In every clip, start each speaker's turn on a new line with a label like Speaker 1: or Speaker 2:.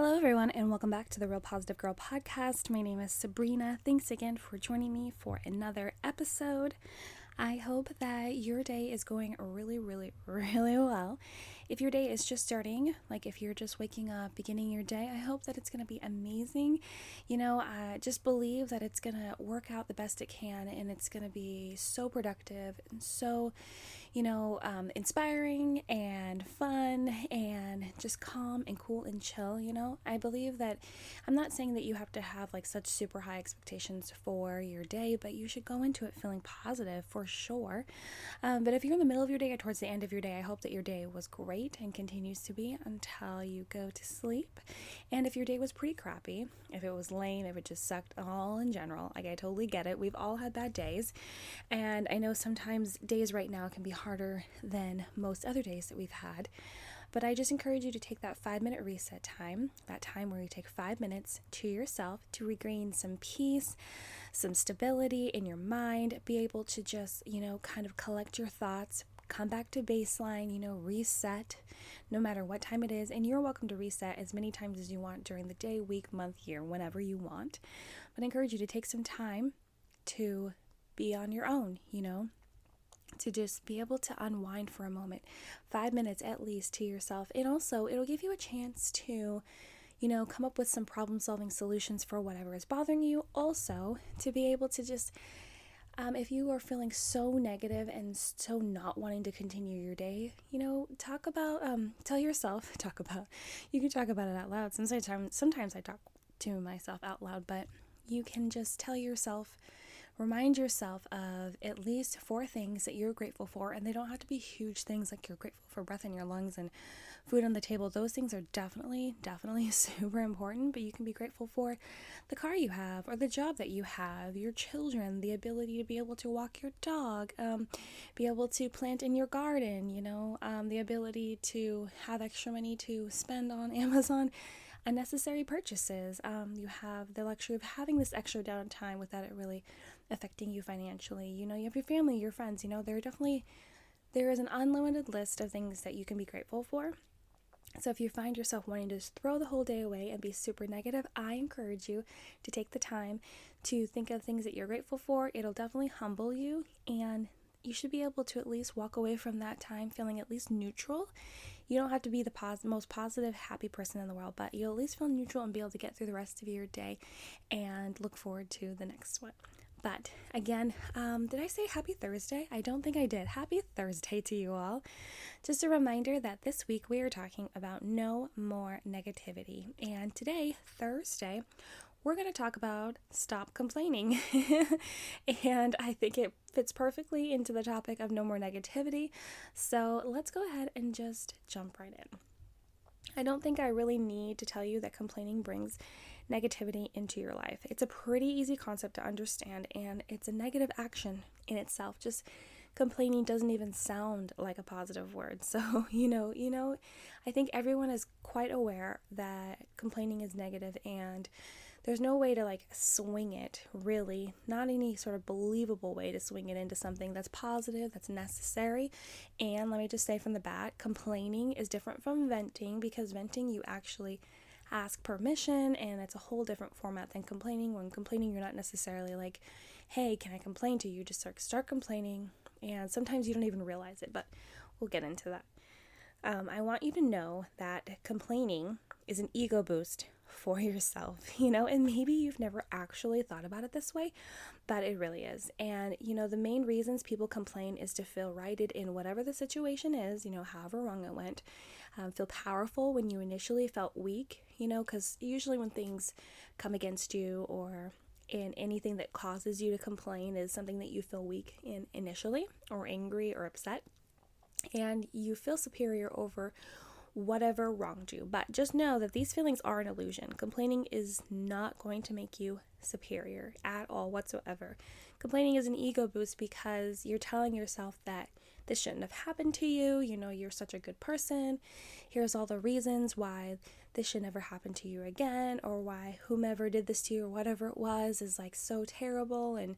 Speaker 1: Hello everyone and welcome back to the Real Positive Girl podcast. My name is Sabrina. Thanks again for joining me for another episode. I hope that your day is going really well. If your day is just starting, like if you're just waking up, beginning your day, I hope that it's going to be amazing. I just believe that it's going to work out the best it can and it's going to be so productive and so, inspiring and fun and just calm and cool and chill. I believe that I'm not saying that you have to have like such super high expectations for your day, but you should go into it feeling positive for sure. But if you're in the middle of your day or towards the end of your day, I hope that your day was great and continues to be until you go to sleep. And if your day was pretty crappy, if it was lame, if it just sucked all in general, like I totally get it. We've all had bad days. And I know sometimes days right now can be harder than most other days that we've had. But I just encourage you to take that 5-minute reset time, that time where you take 5 minutes to yourself to regain some peace, some stability in your mind, be able to just, kind of collect your thoughts, come back to baseline, reset no matter what time it is. And you're welcome to reset as many times as you want during the day, week, month, year, whenever you want. But I encourage you to take some time to be on your own, to just be able to unwind for a moment, 5 minutes at least to yourself. And also it'll give you a chance to, come up with some problem-solving solutions for whatever is bothering you. Also, to be able to just, if you are feeling so negative and so not wanting to continue your day, tell yourself, you can talk about it out loud. Sometimes I talk to myself out loud, but you can just tell yourself, remind yourself of at least 4 things that you're grateful for, and they don't have to be huge things like you're grateful for breath in your lungs and food on the table. Those things are definitely super important, but you can be grateful for the car you have or the job that you have, your children, the ability to be able to walk your dog, be able to plant in your garden, the ability to have extra money to spend on Amazon unnecessary purchases. You have the luxury of having this extra downtime without it really affecting you financially. You have your family, your friends, there is an unlimited list of things that you can be grateful for. So if you find yourself wanting to just throw the whole day away and be super negative, I encourage you to take the time to think of things that you're grateful for. It'll definitely humble you, and you should be able to at least walk away from that time feeling at least neutral. You don't have to be the most positive, happy person in the world, but you'll at least feel neutral and be able to get through the rest of your day and look forward to the next one. But again, did I say happy Thursday? I don't think I did. Happy Thursday to you all. Just a reminder that this week we are talking about no more negativity. And today, Thursday, we're going to talk about stop complaining. And I think it fits perfectly into the topic of no more negativity. So let's go ahead and just jump right in. I don't think I really need to tell you that complaining brings negativity into your life. It's a pretty easy concept to understand, and it's a negative action in itself. Just complaining doesn't even sound like a positive word. So, I think everyone is quite aware that complaining is negative, and there's no way to swing it, really, not any sort of believable way to swing it into something that's positive, that's necessary. And let me just say from the bat, complaining is different from venting, because venting you actually ask permission, and it's a whole different format than complaining. When complaining, you're not necessarily like, hey, can I complain to you? Just start complaining, and sometimes you don't even realize it, but we'll get into that. I want you to know that complaining is an ego boost for yourself, and maybe you've never actually thought about it this way, but it really is. And, the main reasons people complain is to feel righted in whatever the situation is, however wrong it went. Feel powerful when you initially felt weak, because usually when things come against you or in anything that causes you to complain is something that you feel weak in initially, or angry or upset, and you feel superior over whatever wronged you. But just know that these feelings are an illusion. Complaining is not going to make you superior at all whatsoever. Complaining is an ego boost because you're telling yourself that this shouldn't have happened to you. You're such a good person. Here's all the reasons why this should never happen to you again, or why whomever did this to you or whatever it was is so terrible. And,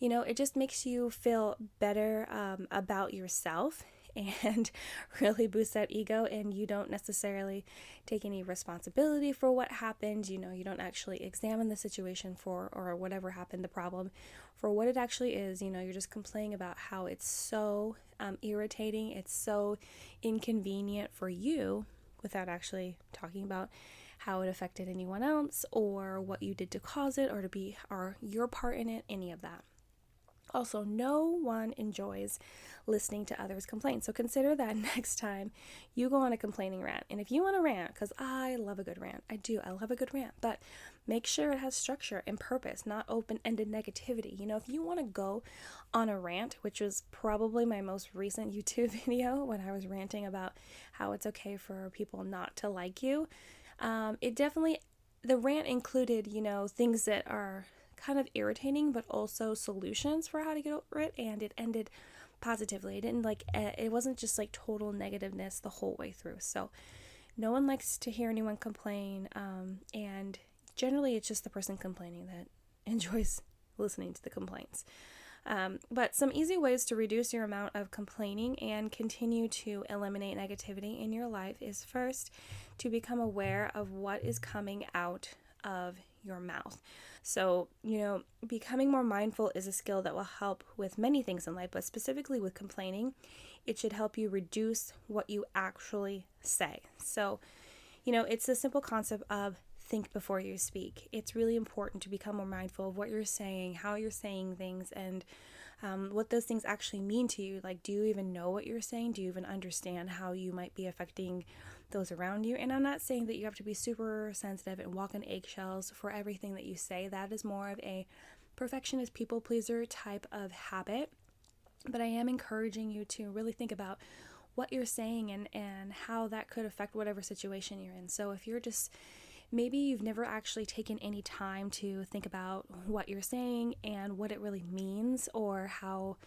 Speaker 1: it just makes you feel better about yourself. and really boost that ego, and you don't necessarily take any responsibility for what happened. You don't actually examine the situation for, or whatever happened, the problem, for what it actually is. You're just complaining about how it's so irritating, it's so inconvenient for you, without actually talking about how it affected anyone else, or what you did to cause it, or your part in it, any of that. Also, no one enjoys listening to others complain. So consider that next time you go on a complaining rant. And if you want to rant, because I love a good rant, I love a good rant, but make sure it has structure and purpose, not open-ended negativity. If you want to go on a rant, which was probably my most recent YouTube video when I was ranting about how it's okay for people not to like you, the rant included, things that are kind of irritating, but also solutions for how to get over it, and it ended positively. It wasn't just like total negativeness the whole way through. So no one likes to hear anyone complain, and generally it's just the person complaining that enjoys listening to the complaints. But some easy ways to reduce your amount of complaining and continue to eliminate negativity in your life is, first, to become aware of what is coming out of your mouth. So, becoming more mindful is a skill that will help with many things in life, but specifically with complaining, it should help you reduce what you actually say. So, it's a simple concept of think before you speak. It's really important to become more mindful of what you're saying, how you're saying things, and what those things actually mean to you. Like, do you even know what you're saying? Do you even understand how you might be affecting those around you? And I'm not saying that you have to be super sensitive and walk on eggshells for everything that you say. That is more of a perfectionist, people pleaser type of habit. But I am encouraging you to really think about what you're saying and how that could affect whatever situation you're in. So if you're maybe you've never actually taken any time to think about what you're saying and what it really means, or how,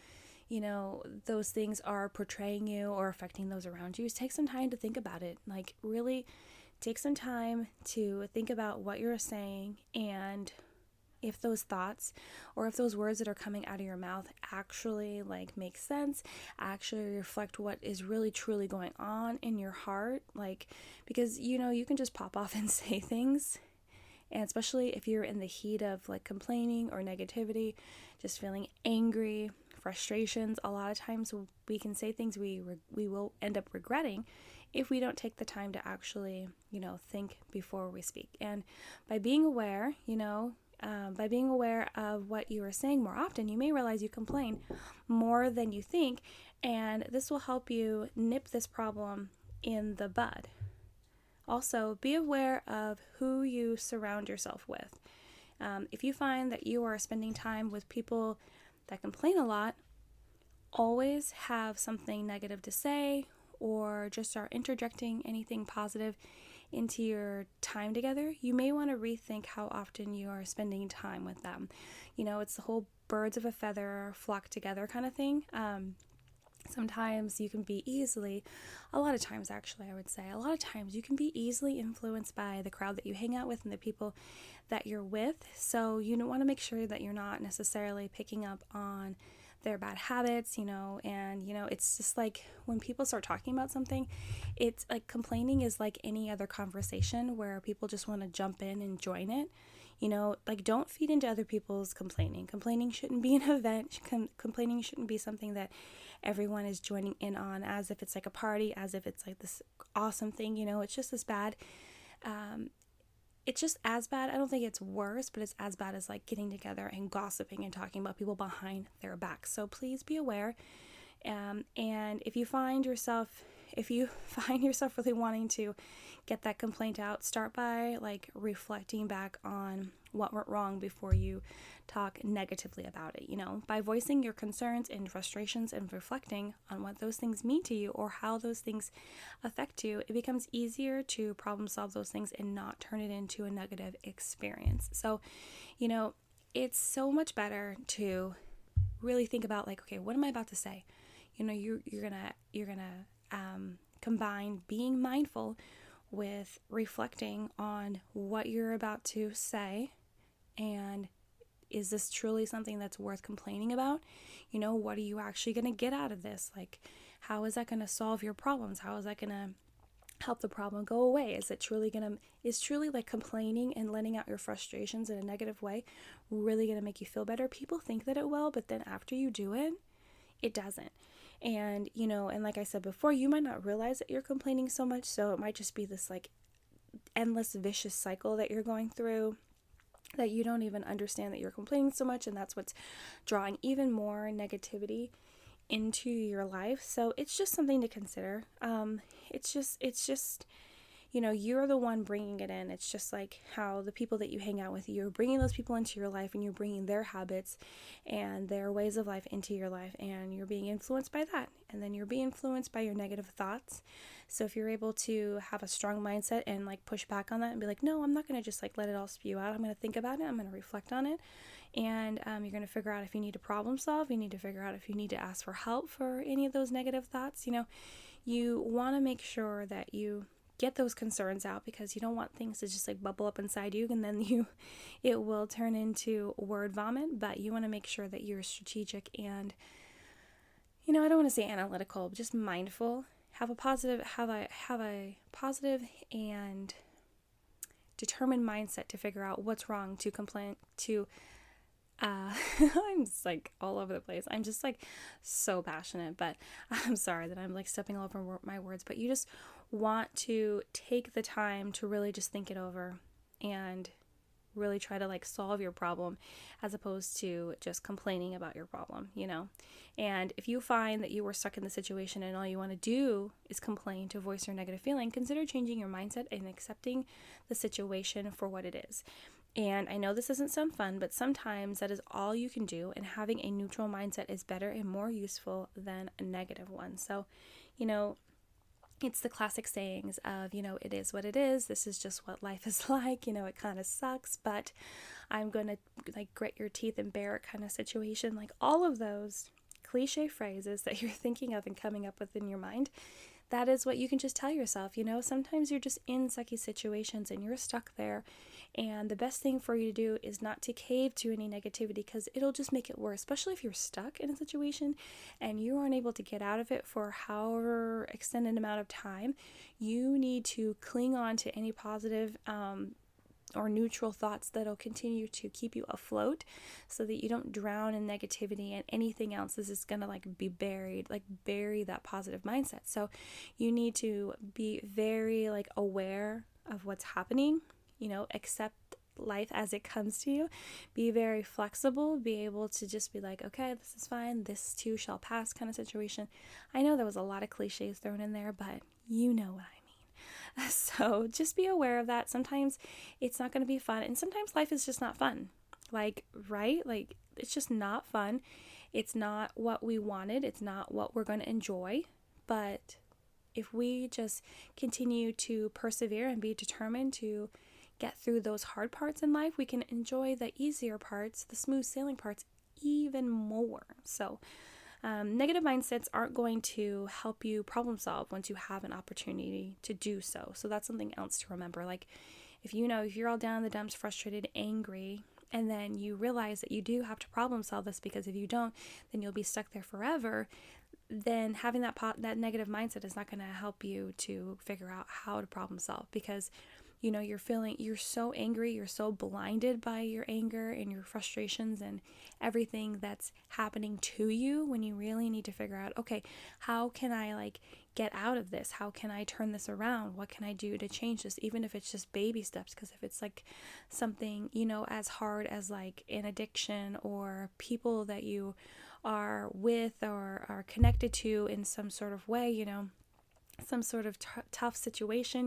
Speaker 1: those things are portraying you or affecting those around you, take some time to think about it. Like, really take some time to think about what you're saying, and if those thoughts or if those words that are coming out of your mouth actually make sense, actually reflect what is really truly going on in your heart. Because you can just pop off and say things, and especially if you're in the heat of complaining or negativity, just feeling angry, frustrations, a lot of times we can say things we will end up regretting if we don't take the time to actually think before we speak. And by being aware of what you are saying more often, you may realize you complain more than you think, and this will help you nip this problem in the bud. Also, be aware of who you surround yourself with. If you find that you are spending time with people that complain a lot, always have something negative to say, or just are interjecting anything positive into your time together, you may want to rethink how often you are spending time with them. It's the whole birds of a feather flock together kind of thing. Sometimes you can be a lot of times you can be easily influenced by the crowd that you hang out with and the people that you're with. So you don't want to make sure that you're not necessarily picking up on their bad habits, and it's just like when people start talking about something, it's like complaining is like any other conversation where people just want to jump in and join it. Don't feed into other people's complaining. Complaining shouldn't be an event. Complaining shouldn't be something that everyone is joining in on as if it's like a party, as if it's like this awesome thing. It's just as bad. It's just as bad. I don't think it's worse, but it's as bad as getting together and gossiping and talking about people behind their backs. So please be aware. And if you find yourself really wanting to get that complaint out, start by reflecting back on what went wrong before you talk negatively about it. By voicing your concerns and frustrations and reflecting on what those things mean to you or how those things affect you, it becomes easier to problem solve those things and not turn it into a negative experience. So, it's so much better to really think about okay, what am I about to say? You're gonna combine being mindful with reflecting on what you're about to say, and is this truly something that's worth complaining about? What are you actually going to get out of this? How is that going to solve your problems? How is that going to help the problem go away? Is truly like complaining and letting out your frustrations in a negative way really going to make you feel better? People think that it will, but then after you do it, it doesn't. And, and like I said before, you might not realize that you're complaining so much. So it might just be this like endless vicious cycle that you're going through, that you don't even understand that you're complaining so much. And that's what's drawing even more negativity into your life. So it's just something to consider. It's just you're the one bringing it in. It's just like how the people that you hang out with, you're bringing those people into your life, and you're bringing their habits and their ways of life into your life, and you're being influenced by that. And then you're being influenced by your negative thoughts. So if you're able to have a strong mindset and like push back on that and be like, no, I'm not going to just like let it all spew out. I'm going to think about it. I'm going to reflect on it. And you're going to figure out if you need to problem solve. You need to figure out if you need to ask for help for any of those negative thoughts. You want to make sure that you get those concerns out, because you don't want things to just like bubble up inside you, and then it will turn into word vomit. But you want to make sure that you're strategic and, I don't want to say analytical, but just mindful. Have a positive and determined mindset to figure out what's wrong, to complain, to I'm just like all over the place. I'm just like so passionate, but I'm sorry that I'm like stepping all over my words. But you just want to take the time to really just think it over and really try to like solve your problem, as opposed to just complaining about your problem, And if you find that you were stuck in the situation and all you want to do is complain to voice your negative feeling, consider changing your mindset and accepting the situation for what it is. And I know this doesn't sound fun, but sometimes that is all you can do, and having a neutral mindset is better and more useful than a negative one. So, it's the classic sayings of, it is what it is. This is just what life is like. It kind of sucks, but I'm going to like grit your teeth and bear it kind of situation. Like all of those cliche phrases that you're thinking of and coming up with in your mind, that is what you can just tell yourself. Sometimes you're just in sucky situations and you're stuck there. And the best thing for you to do is not to cave to any negativity, because it'll just make it worse, especially if you're stuck in a situation and you aren't able to get out of it for however extended amount of time. You need to cling on to any positive or neutral thoughts that'll continue to keep you afloat, so that you don't drown in negativity and anything else. This is going to like be buried, like bury that positive mindset. So you need to be very like aware of what's happening, accept life as it comes to you, be very flexible, be able to just be like, okay, this is fine, this too shall pass kind of situation. I know there was a lot of cliches thrown in there, but you know what I mean. So just be aware of that. Sometimes it's not going to be fun, and sometimes life is just not fun. Like, right? Like, it's just not fun. It's not what we wanted. It's not what we're going to enjoy. But if we just continue to persevere and be determined to get through those hard parts in life, we can enjoy the easier parts, the smooth sailing parts, even more. So negative mindsets aren't going to help you problem solve once you have an opportunity to do so. So that's something else to remember. Like, if you're all down in the dumps, frustrated, angry, and then you realize that you do have to problem solve this, because if you don't, then you'll be stuck there forever, then having that negative mindset is not going to help you to figure out how to problem solve, because you're so angry, you're so blinded by your anger and your frustrations and everything that's happening to you, when you really need to figure out, okay, how can I like get out of this? How can I turn this around? What can I do to change this? Even if it's just baby steps, because if it's like something, as hard as like an addiction, or people that you are with or are connected to in some sort of way, some sort of tough situation,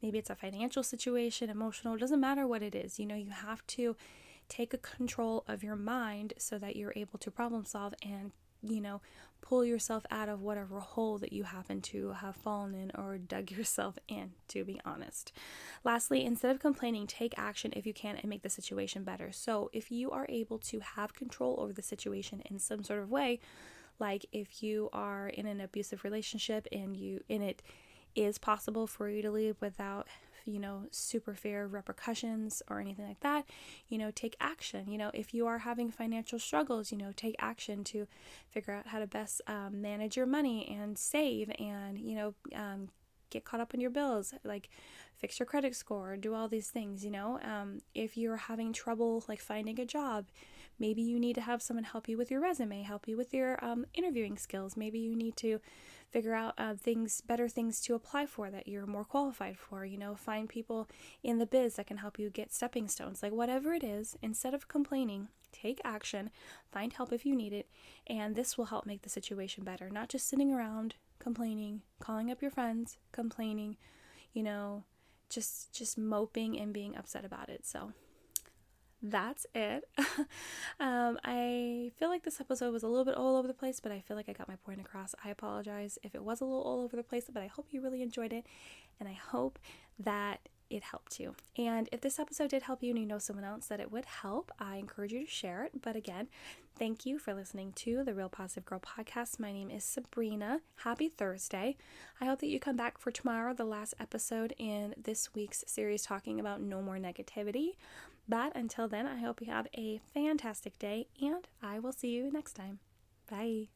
Speaker 1: maybe it's a financial situation, emotional, it doesn't matter what it is, you have to take a control of your mind so that you're able to problem solve and, pull yourself out of whatever hole that you happen to have fallen in or dug yourself in, to be honest. Lastly, instead of complaining, take action if you can and make the situation better. So if you are able to have control over the situation in some sort of way, like if you are in an abusive relationship and it is possible for you to leave without super fear of repercussions or anything like that, take action. If you are having financial struggles, take action to figure out how to best manage your money and save and, get caught up on your bills, like fix your credit score, do all these things. If you're having trouble like finding a job, maybe you need to have someone help you with your resume, help you with your interviewing skills. Maybe you need to figure out better things to apply for that you're more qualified for. Find people in the biz that can help you get stepping stones. Like whatever it is, instead of complaining, take action, find help if you need it, and this will help make the situation better. Not just sitting around complaining, calling up your friends, complaining, just moping and being upset about it. So that's it. I feel like this episode was a little bit all over the place, but I feel like I got my point across. I apologize if it was a little all over the place, but I hope you really enjoyed it, and I hope that it helped you. And if this episode did help you and you know someone else that it would help, I encourage you to share it. But again, thank you for listening to the Real Positive Girl podcast. My name is Sabrina. Happy Thursday. I hope that you come back for tomorrow, the last episode in this week's series talking about no more negativity. But until then, I hope you have a fantastic day, and I will see you next time. Bye.